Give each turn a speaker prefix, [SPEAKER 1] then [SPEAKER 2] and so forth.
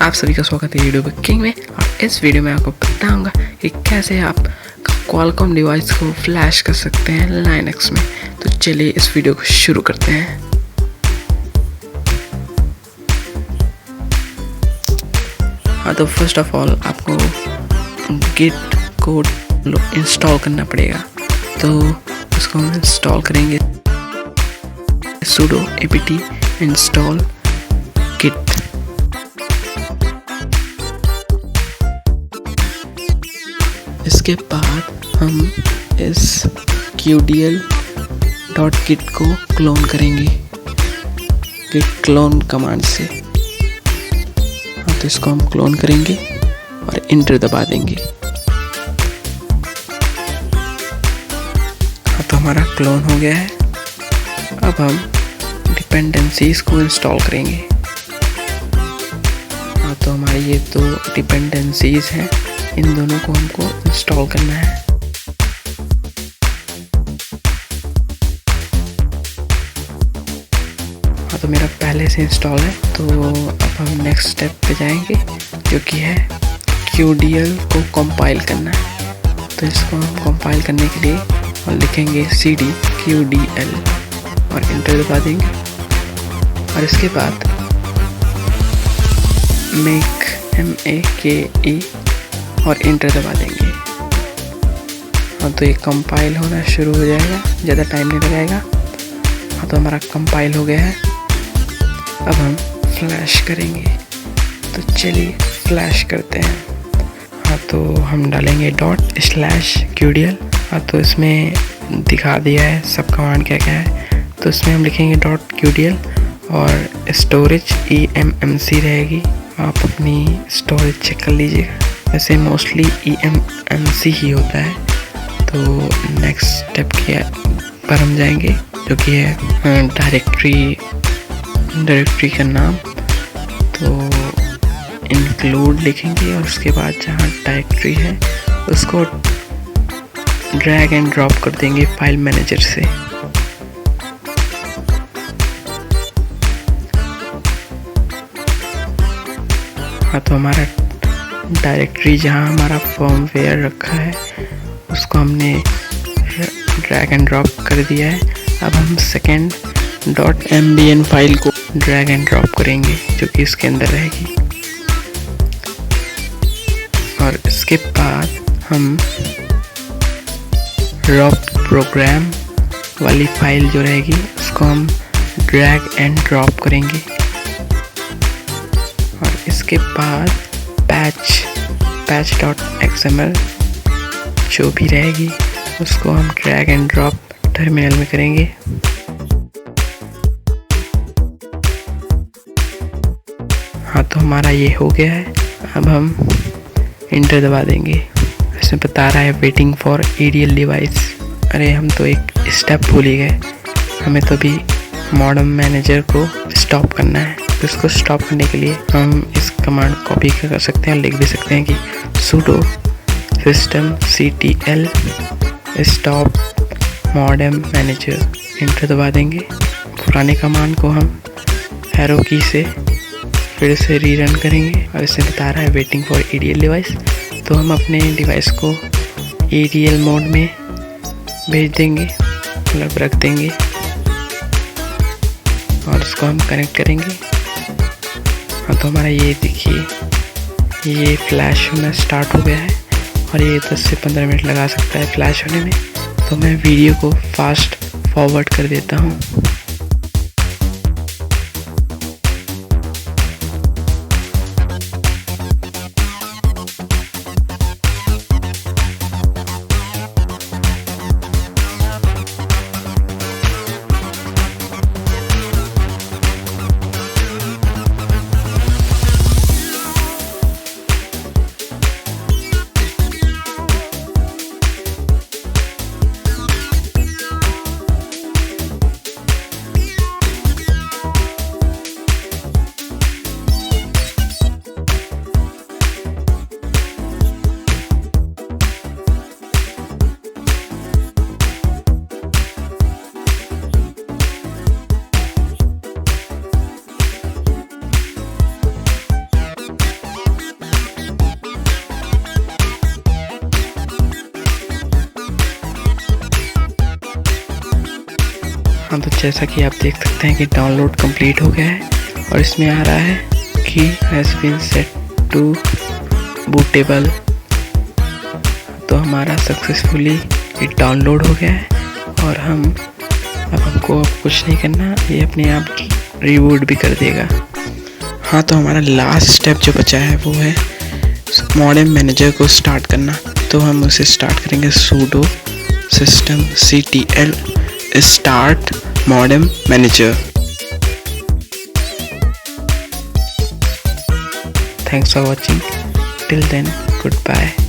[SPEAKER 1] आप सभी का स्वागत है यूट्यूब किंग में। और इस वीडियो में आपको बताऊंगा कि कैसे आप क्वालकॉम डिवाइस को फ्लैश कर सकते हैं लाइनक्स में। तो चलिए इस वीडियो को शुरू करते हैं। हाँ, तो फर्स्ट ऑफ ऑल आपको गिट कोड इंस्टॉल करना पड़ेगा। तो उसको हम इंस्टॉल करेंगे sudo apt install git। इसके बाद हम इस qdl.git को क्लोन करेंगे git क्लोन कमांड से। हाँ, तो इसको हम क्लोन करेंगे और इंटर दबा देंगे। हाँ, तो हमारा क्लोन हो गया है। अब हम डिपेंडेंसीज को इंस्टॉल करेंगे। हाँ, तो हमारी ये दो डिपेंडेंसीज हैं, इन दोनों को हमको इंस्टॉल करना है। हाँ, तो मेरा पहले से इंस्टॉल है। तो अब हम नेक्स्ट स्टेप पे जाएंगे जो कि है qdl को कंपाइल करना है। तो इसको हम कंपाइल करने के लिए और लिखेंगे cd qdl और इंटर दबा देंगे। और इसके बाद make और इंटर दबा देंगे। हाँ, तो ये कंपाइल होना शुरू हो जाएगा, ज़्यादा टाइम नहीं लगाएगा। हाँ, तो हमारा कंपाइल हो गया है। अब हम फ्लैश करेंगे। तो चलिए फ्लैश करते हैं। हाँ, तो हम डालेंगे ./qdl। हाँ, तो इसमें दिखा दिया है सब कमांड क्या क्या है। तो इसमें हम लिखेंगे .qdl और स्टोरेज eMMC रहेगी। आप अपनी स्टोरेज चेक कर लीजिएगा, वैसे मोस्टली eMMC ही होता है। तो नेक्स्ट स्टेप के पर हम जाएंगे जो कि है डायरेक्टरी का नाम। तो इंक्लूड लिखेंगे और उसके बाद जहाँ डायरेक्टरी है उसको ड्रैग एंड ड्रॉप कर देंगे फाइल मैनेजर से। हाँ, तो हमारा डायरेक्टरी जहाँ हमारा फर्मवेयर रखा है उसको हमने ड्रैग एंड ड्रॉप कर दिया है। अब हम सेकेंड .mbn फाइल को ड्रैग एंड ड्रॉप करेंगे जो कि इसके अंदर रहेगी। और इसके बाद हम रॉप प्रोग्राम वाली फाइल जो रहेगी उसको हम ड्रैग एंड ड्रॉप करेंगे। और इसके बाद patch.xml जो भी रहेगी उसको हम ड्रैग एंड ड्रॉप टर्मिनल में करेंगे। हाँ, तो हमारा ये हो गया है। अब हम इंटर दबा देंगे। इसमें बता रहा है वेटिंग फॉर EDL डिवाइस। अरे, हम तो एक स्टेप भूल ही गए। हमें तो भी मॉडम मैनेजर को स्टॉप करना है। तो इसको स्टॉप करने के लिए हम इस कमांड कॉपी कर सकते हैं और लिख भी सकते हैं कि sudo systemctl stop modem manager। Inter दबा देंगे। पुराने कमांड को हम एरो की से फिर से रीरन करेंगे और इसे बता रहा है वेटिंग फॉर EDL डिवाइस। तो हम अपने डिवाइस को EDL मोड में भेज देंगे, मतलब रख देंगे और उसको हम कनेक्ट करेंगे। हाँ, तो हमारा ये देखिए ये फ्लैश होना स्टार्ट हो गया है और ये 10 से 15 मिनट लगा सकता है फ्लैश होने में। तो मैं वीडियो को फास्ट फॉरवर्ड कर देता हूँ। जैसा कि आप देख सकते हैं कि डाउनलोड कंप्लीट हो गया है और इसमें आ रहा है कि has been set to bootable. तो हमारा सक्सेसफुली ये डाउनलोड हो गया है और हमको अब कुछ नहीं करना, ये अपने आप रीबूट भी कर देगा। हाँ, तो हमारा लास्ट स्टेप जो बचा है वो है मॉडेम मैनेजर को स्टार्ट करना। तो हम उसे स्टार्ट करेंगे sudo systemctl start modem manager। Thanks for watching. Till then, goodbye.